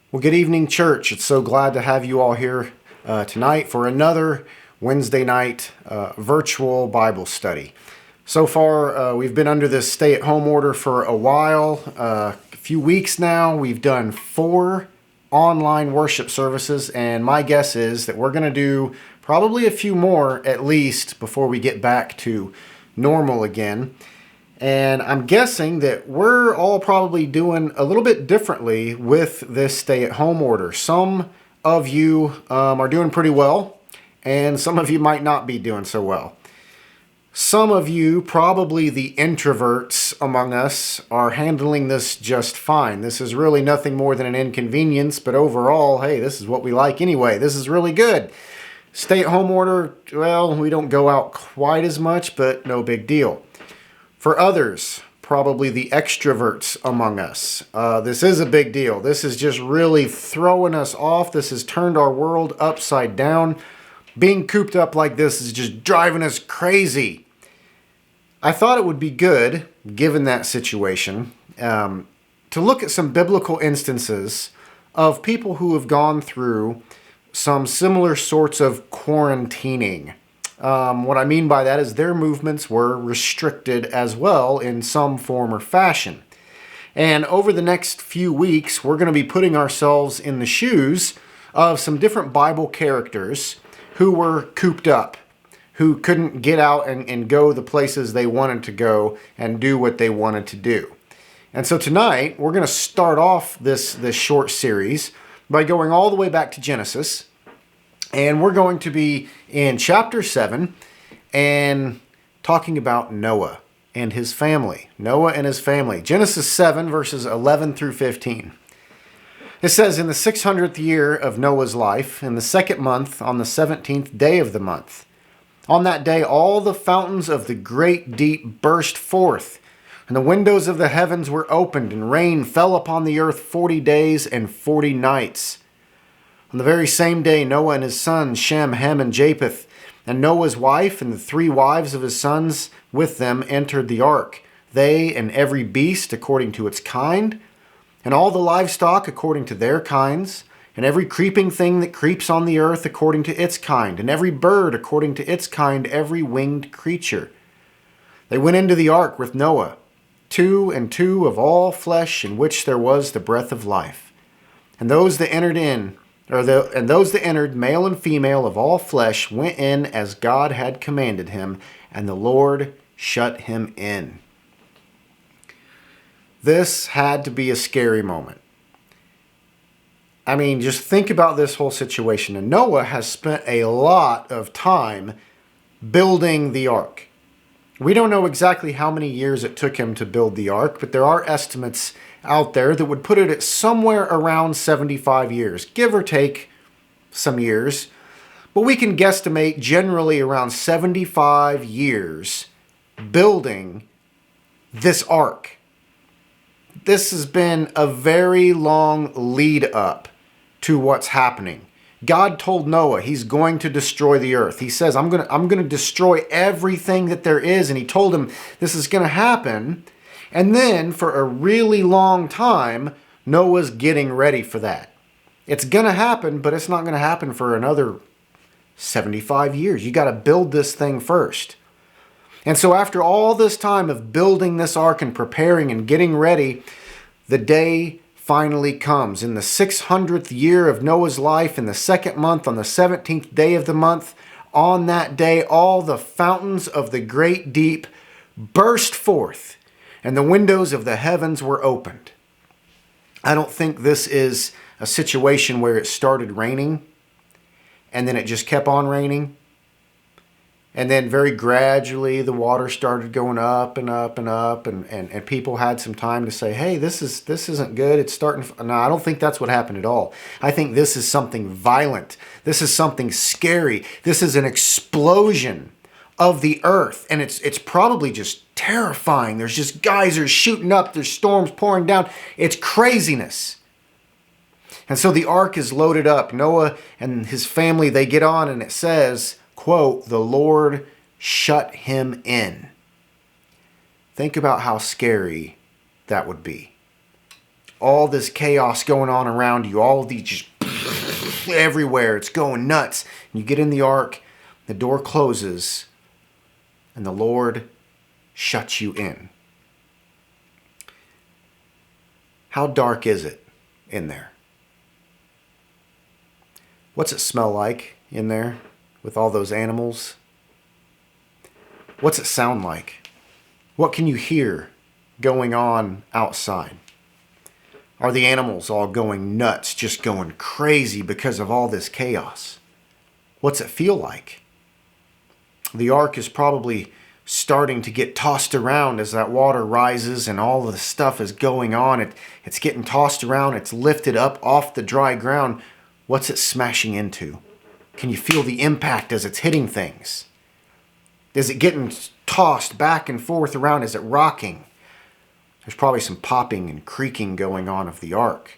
Well, good evening, church. It's so glad to have you all here tonight for another Wednesday night virtual Bible study. So far, we've been under this stay-at-home order for a while, a few weeks now. We've done 4 online worship services, and my guess is that we're going to do probably a few more at least before we get back to normal again. And I'm guessing that we're all probably doing a little bit differently with this stay-at-home order. Some of you are doing pretty well, and some of you might not be doing so well. Some of you, probably the introverts among us, are handling this just fine. This is really nothing more than an inconvenience, but overall, hey, this is what we like anyway. This is really good. Stay-at-home order, well, we don't go out quite as much, but no big deal. For others, probably the extroverts among us, this is a big deal. This is just really throwing us off. This has turned our world upside down. Being cooped up like this is just driving us crazy. I thought it would be good, given that situation, to look at some biblical instances of people who have gone through some similar sorts of quarantining. What I mean by that is their movements were restricted as well in some form or fashion. And over the next few weeks, we're going to be putting ourselves in the shoes of some different Bible characters who were cooped up, who couldn't get out and go the places they wanted to go and do what they wanted to do. And so tonight, we're going to start off this short series by going all the way back to Genesis. And we're going to be in chapter 7 and talking about Noah and his family. Noah and his family. Genesis 7 verses 11 through 15. It says, "In the 600th year of Noah's life, in the 2nd month, on the 17th day of the month, on that day all the fountains of the great deep burst forth, and the windows of the heavens were opened, and rain fell upon the earth 40 days and 40 nights. On the very same day, Noah and his sons, Shem, Ham, and Japheth, and Noah's wife and the 3 wives of his sons with them entered the ark, they and every beast according to its kind, and all the livestock according to their kinds, and every creeping thing that creeps on the earth according to its kind, and every bird according to its kind, every winged creature. They went into the ark with Noah, 2 and 2 of all flesh in which there was the breath of life. And those that entered, male and female of all flesh, went in as God had commanded him, and the Lord shut him in." This had to be a scary moment. I mean, just think about this whole situation. And Noah has spent a lot of time building the ark. We don't know exactly how many years it took him to build the ark, but there are estimates out there that would put it at somewhere around 75 years, give or take some years. But we can guesstimate generally around 75 years building this ark. This has been a very long lead up to what's happening. God told Noah he's going to destroy the earth. He says, I'm going to destroy everything that there is. And he told him this is going to happen. And then for a really long time, Noah's getting ready for that. It's going to happen, but it's not going to happen for another 75 years. You got to build this thing first. And so after all this time of building this ark and preparing and getting ready, the day finally comes. In the 600th year of Noah's life, in the 2nd month, on the 17th day of the month, on that day, all the fountains of the great deep burst forth, and the windows of the heavens were opened. I don't think this is a situation where it started raining, and then it just kept on raining. And then very gradually the water started going up and up and up, and people had some time to say, hey, this isn't good. It's starting. No, I don't think that's what happened at all. I think this is something violent. This is something scary. This is an explosion of the earth, and it's probably just terrifying. There's just geysers shooting up. There's storms pouring down. It's craziness. And so the ark is loaded up. Noah and his family, they get on, and it says, quote, "The Lord shut him in." Think about how scary that would be. all this chaos going on around you, all of these just everywhere. It's going nuts. And you get in the ark, the door closes, and the Lord shuts you in. How dark is it in there? What's it smell like in there with all those animals? What's it sound like? What can you hear going on outside? Are the animals all going nuts, just going crazy because of all this chaos? What's it feel like? The ark is probably starting to get tossed around as that water rises and all of the stuff is going on. It's getting tossed around. It's lifted up off the dry ground. What's it smashing into? Can you feel the impact as it's hitting things? Is it getting tossed back and forth around? Is it rocking? There's probably some popping and creaking going on of the ark.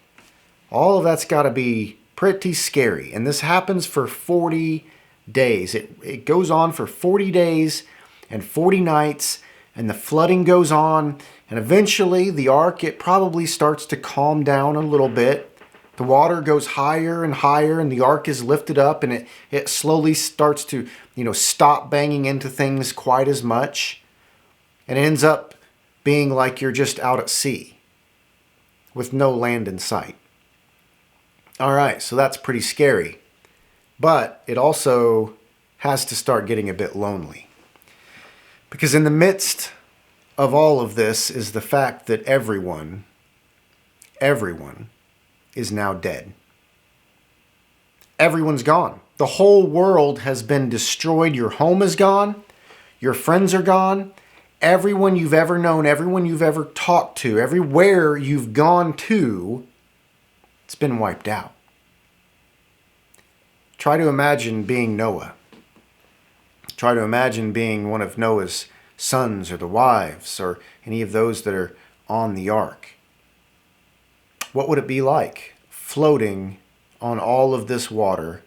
All of that's got to be pretty scary. And this happens for 40 days. It goes on for 40 days and 40 nights, and the flooding goes on. And eventually the ark, it probably starts to calm down a little bit. The water goes higher and higher, and the ark is lifted up, and it slowly starts to, stop banging into things quite as much. And it ends up being like you're just out at sea with no land in sight. All right, so that's pretty scary. But it also has to start getting a bit lonely. Because in the midst of all of this is the fact that everyone is now dead. Everyone's gone. The whole world has been destroyed. Your home is gone. Your friends are gone. Everyone you've ever known, everyone you've ever talked to, everywhere you've gone to, it's been wiped out. Try to imagine being Noah. Try to imagine being one of Noah's sons or the wives or any of those that are on the ark. What would it be like floating on all of this water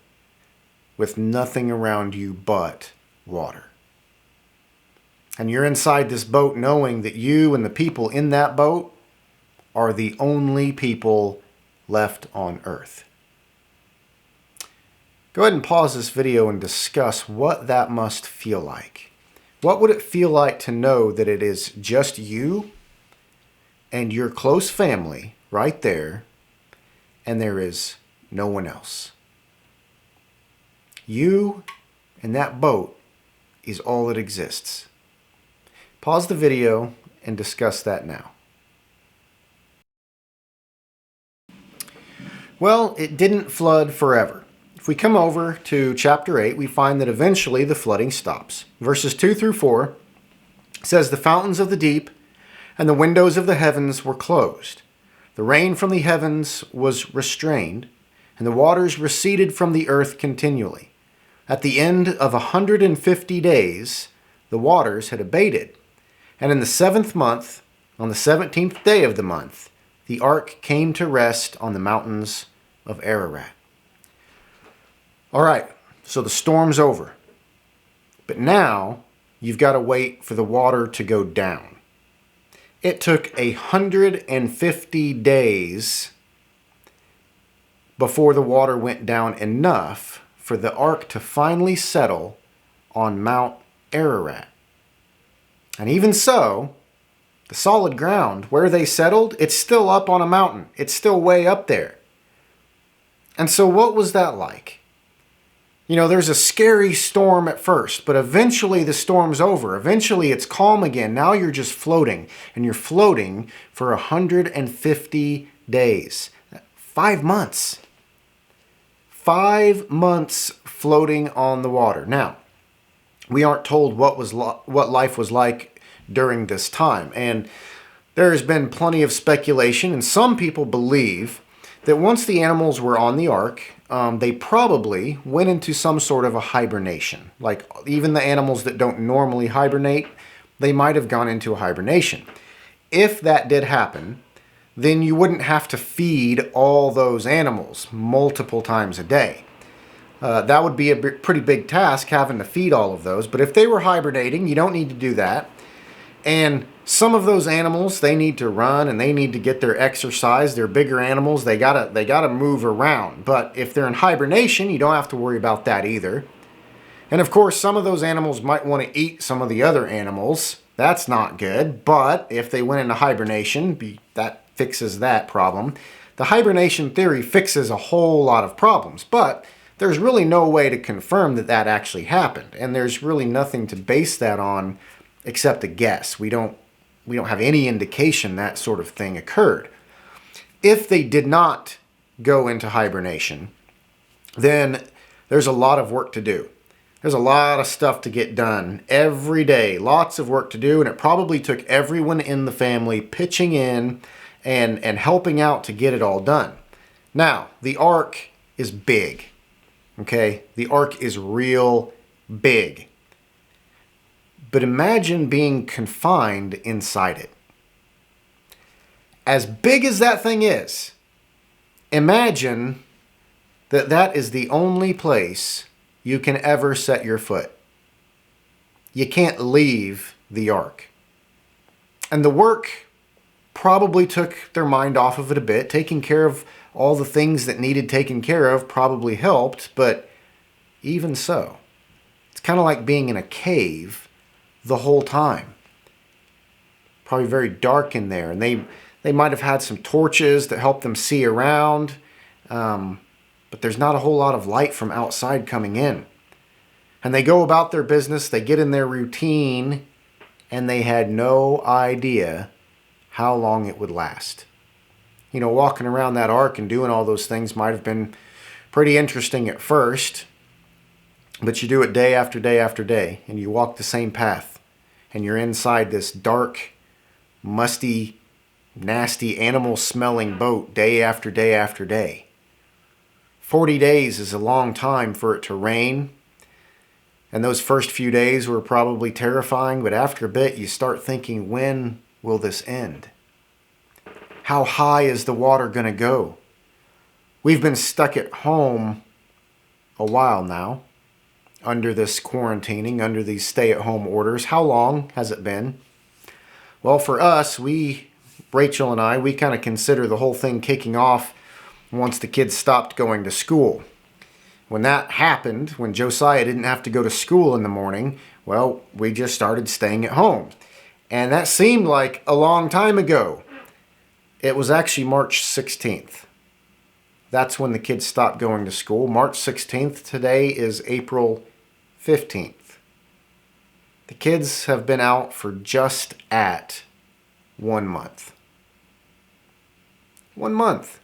with nothing around you but water? And you're inside this boat knowing that you and the people in that boat are the only people left on earth. Go ahead and pause this video and discuss what that must feel like. What would it feel like to know that it is just you and your close family right there, and there is no one else? You and that boat is all that exists. Pause the video and discuss that now. Well, it didn't flood forever. If we come over to chapter 8, we find that eventually the flooding stops. Verses 2 through 4 says, "The fountains of the deep and the windows of the heavens were closed. The rain from the heavens was restrained, and the waters receded from the earth continually. At the end of 150 days, the waters had abated. And in the 7th month, on the 17th day of the month, the ark came to rest on the mountains of Ararat." All right, so the storm's over. But now you've got to wait for the water to go down. It took 150 days before the water went down enough for the ark to finally settle on Mount Ararat. And even so, the solid ground where they settled, it's still up on a mountain. It's still way up there. And so what was that like? There's a scary storm at first, but eventually the storm's over. Eventually it's calm again. Now you're just floating, and you're floating for 150 days. 5 months. 5 months floating on the water. Now, we aren't told what life was like during this time, and there has been plenty of speculation, and some people believe that once the animals were on the ark, they probably went into some sort of a hibernation. Like even the animals that don't normally hibernate, they might have gone into a hibernation. If that did happen, then you wouldn't have to feed all those animals multiple times a day. That would be a pretty big task, having to feed all of those. But if they were hibernating, you don't need to do that. And Some of those animals, they need to run and they need to get their exercise. They're bigger animals. They gotta move around. But if they're in hibernation, you don't have to worry about that either. And of course, some of those animals might want to eat some of the other animals. That's not good. But if they went into hibernation, that fixes that problem. The hibernation theory fixes a whole lot of problems, but there's really no way to confirm that that actually happened. And there's really nothing to base that on except a guess. We don't have any indication that sort of thing occurred. If they did not go into hibernation, then there's a lot of work to do. There's a lot of stuff to get done every day, lots of work to do, and it probably took everyone in the family pitching in and helping out to get it all done. Now, the ark is big, okay? The ark is real big. But imagine being confined inside it. As big as that thing is, imagine that that is the only place you can ever set your foot. You can't leave the ark. And the work probably took their mind off of it a bit. Taking care of all the things that needed taken care of probably helped, but even so, it's kind of like being in a cave the whole time. Probably very dark in there, and they might have had some torches that helped them see around, but there's not a whole lot of light from outside coming in. And they go about their business, they get in their routine, and they had no idea how long it would last. You know, walking around that ark and doing all those things might have been pretty interesting at first, but you do it day after day after day, and you walk the same path, and you're inside this dark, musty, nasty, animal-smelling boat day after day after day. 40 days is a long time for it to rain, and those first few days were probably terrifying, but after a bit you start thinking, when will this end? How high is the water going to go? We've been stuck at home a while now, under this quarantining, under these stay-at-home orders. How long has it been? Well, for us, Rachel and I, we kind of consider the whole thing kicking off once the kids stopped going to school. When that happened, when Josiah didn't have to go to school in the morning, well, we just started staying at home. And that seemed like a long time ago. It was actually March 16th. That's when the kids stopped going to school. March 16th. Today is April 15th. The kids have been out for just at 1 month. 1 month.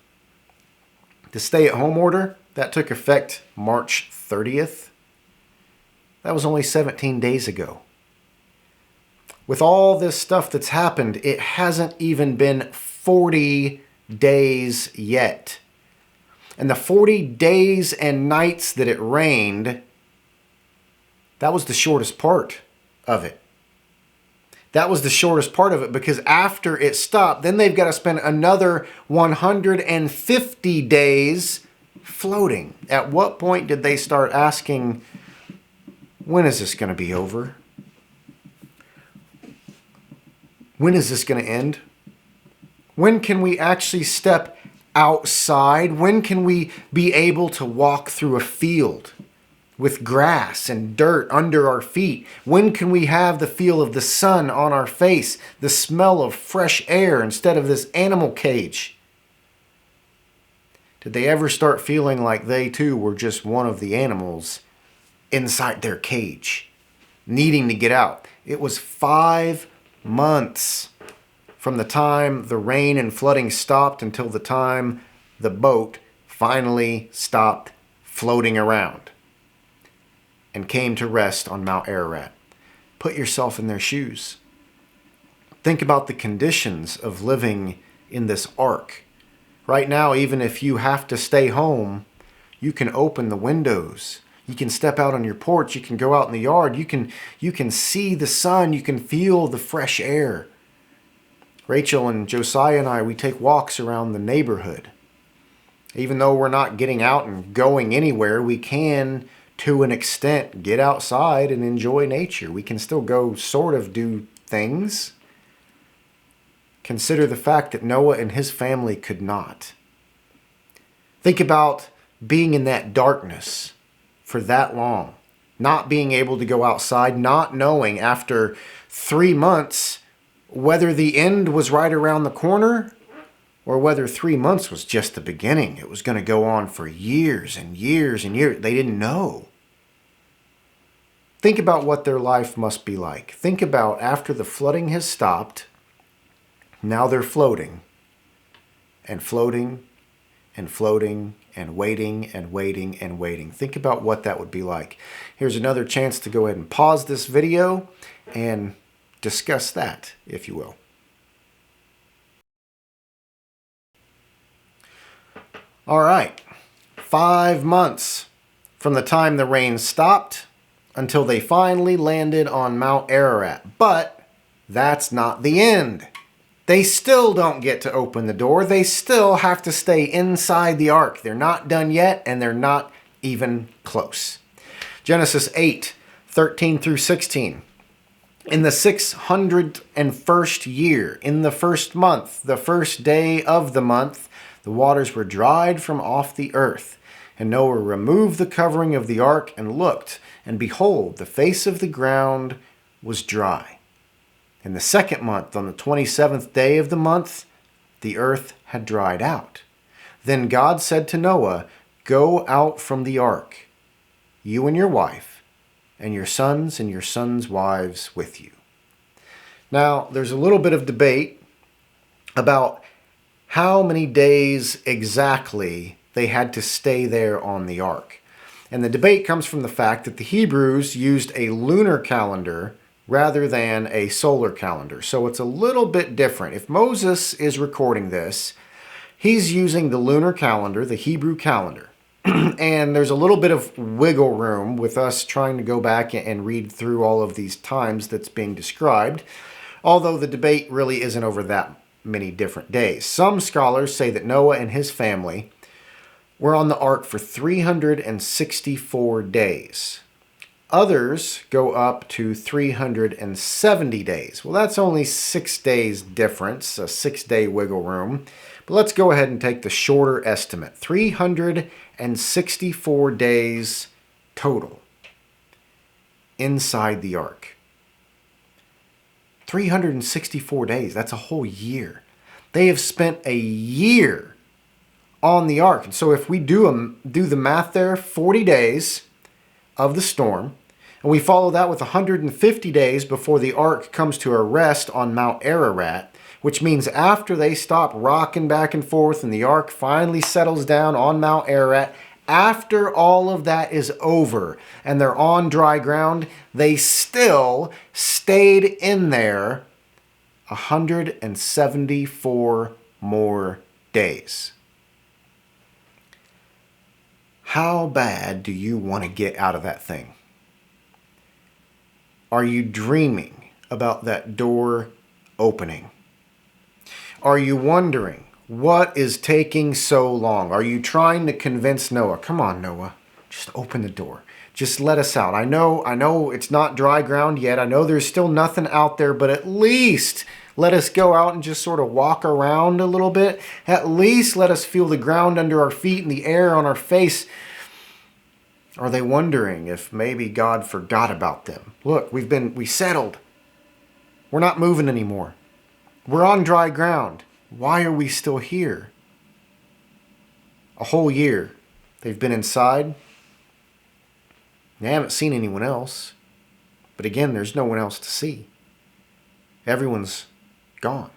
The stay-at-home order, that took effect March 30th. That was only 17 days ago. With all this stuff that's happened, it hasn't even been 40 days yet. And the 40 days and nights that it rained, that was the shortest part of it. That was the shortest part of it, because after it stopped, then they've got to spend another 150 days floating. At what point did they start asking, when is this going to be over? When is this going to end? When can we actually step outside? When can we be able to walk through a field with grass and dirt under our feet? When can we have the feel of the sun on our face, the smell of fresh air instead of this animal cage? Did they ever start feeling like they too were just one of the animals inside their cage, needing to get out? It was 5 months from the time the rain and flooding stopped until the time the boat finally stopped floating around and came to rest on Mount Ararat. Put yourself in their shoes. Think about the conditions of living in this ark. Right now, even if you have to stay home, you can open the windows. You can step out on your porch. You can go out in the yard. You can see the sun. You can feel the fresh air. Rachel and Josiah and I, we take walks around the neighborhood. Even though we're not getting out and going anywhere, we can, to an extent, get outside and enjoy nature. We can still go sort of do things. consider the fact that Noah and his family could not. Think about being in that darkness for that long, not being able to go outside, not knowing after 3 months whether the end was right around the corner or whether 3 months was just the beginning. It was going to go on for years and years and years. They didn't know. Think about what their life must be like. Think about after the flooding has stopped, now they're floating and floating and floating and waiting and waiting and waiting. Think about what that would be like. Here's another chance to go ahead and pause this video and discuss that, if you will. All right, 5 months from the time the rain stopped until they finally landed on Mount Ararat. But that's not the end. They still don't get to open the door. They still have to stay inside the ark. They're not done yet, and they're not even close. Genesis 8:13 through 16. In the 601st year, in the first month, the first day of the month, the waters were dried from off the earth. And Noah removed the covering of the ark and looked, and behold, the face of the ground was dry. In the second month, on the 27th day of the month, the earth had dried out. Then God said to Noah, "Go out from the ark, you and your wife, and your sons' wives with you." Now, there's a little bit of debate about how many days exactly they had to stay there on the ark. And the debate comes from the fact that the Hebrews used a lunar calendar rather than a solar calendar. So it's a little bit different. If Moses is recording this, he's using the lunar calendar, the Hebrew calendar. And there's a little bit of wiggle room with us trying to go back and read through all of these times that's being described, although the debate really isn't over that many different days. Some scholars say that Noah and his family were on the ark for 364 days. Others go up to 370 days. Well, that's only 6 days difference, a 6-day wiggle room. But let's go ahead and take the shorter estimate, 364 days total inside the ark. 364 days, that's a whole year. They have spent a year on the ark. And so if we do the math there, 40 days of the storm, and we follow that with 150 days before the ark comes to a rest on Mount Ararat, which means after they stop rocking back and forth and the ark finally settles down on Mount Ararat, after all of that is over and they're on dry ground, they still stayed in there 174 more days. How bad do you want to get out of that thing? Are you dreaming about that door opening? Are you wondering what is taking so long? Are you trying to convince Noah, come on, Noah, just open the door. Just let us out. I know it's not dry ground yet. I know there's still nothing out there, but at least let us go out and just sort of walk around a little bit. At least let us feel the ground under our feet and the air on our face. Are they wondering if maybe God forgot about them? Look, we settled. We're not moving anymore. We're on dry ground. Why are we still here? A whole year. They've been inside. They haven't seen anyone else. But again, there's no one else to see. Everyone's gone.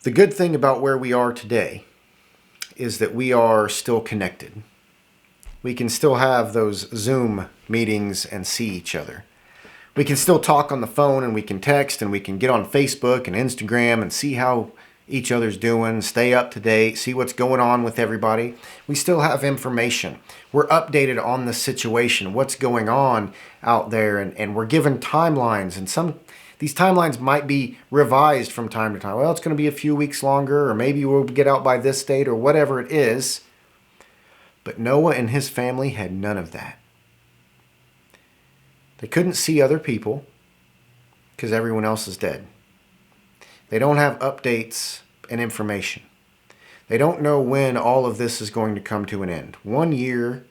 The good thing about where we are today is that we are still connected. We can still have those Zoom meetings and see each other. We can still talk on the phone and we can text and we can get on Facebook and Instagram and see how each other's doing, stay up to date, see what's going on with everybody. We still have information. We're updated on the situation, what's going on out there, and we're given timelines, and these timelines might be revised from time to time. Well, it's going to be a few weeks longer, or maybe we'll get out by this date, or whatever it is. But Noah and his family had none of that. They couldn't see other people because everyone else is dead. They don't have updates and information. They don't know when all of this is going to come to an end. 1 year,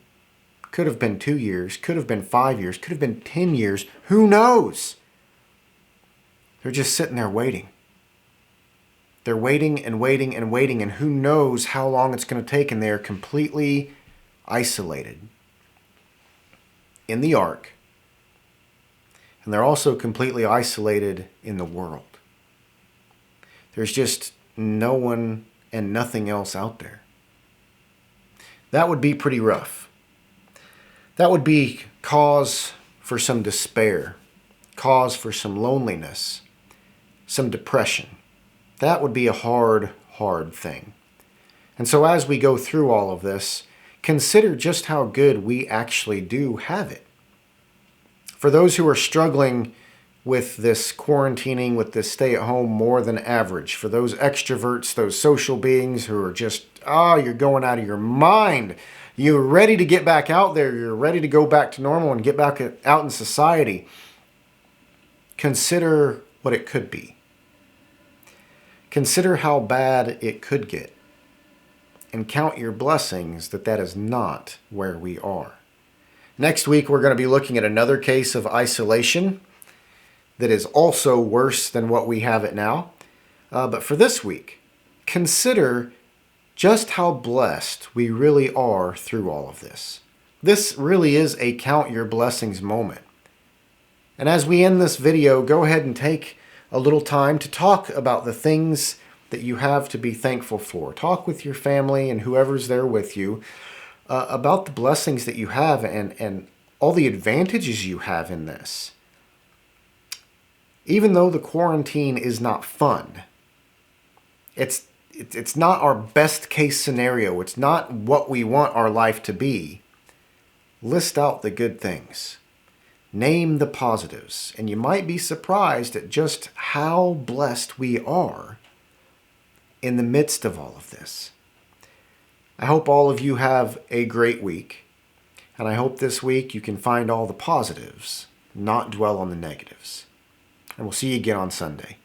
could have been 2 years, could have been 5 years, could have been 10 years. Who knows? They're just sitting there waiting. They're waiting and waiting and waiting, and who knows how long it's going to take, and they are completely isolated in the ark. And they're also completely isolated in the world. There's just no one and nothing else out there. That would be pretty rough. That would be cause for some despair, cause for some loneliness, some depression. That would be a hard, hard thing. And so as we go through all of this, consider just how good we actually do have it. For those who are struggling with this quarantining, with this stay-at-home more than average, for those extroverts, those social beings who are just, you're going out of your mind. You're ready to get back out there. You're ready to go back to normal and get back out in society. Consider what it could be. Consider how bad it could get. And count your blessings that is not where we are. Next week, we're going to be looking at another case of isolation that is also worse than what we have it now. But for this week, consider just how blessed we really are through all of this. This really is a count your blessings moment. And as we end this video, go ahead and take a little time to talk about the things that you have to be thankful for. Talk with your family and whoever's there with you about the blessings that you have and all the advantages you have in this. Even though the quarantine is not fun, it's not our best case scenario. It's not what we want our life to be. List out the good things. Name the positives. And you might be surprised at just how blessed we are in the midst of all of this. I hope all of you have a great week. And I hope this week you can find all the positives, not dwell on the negatives. And we'll see you again on Sunday.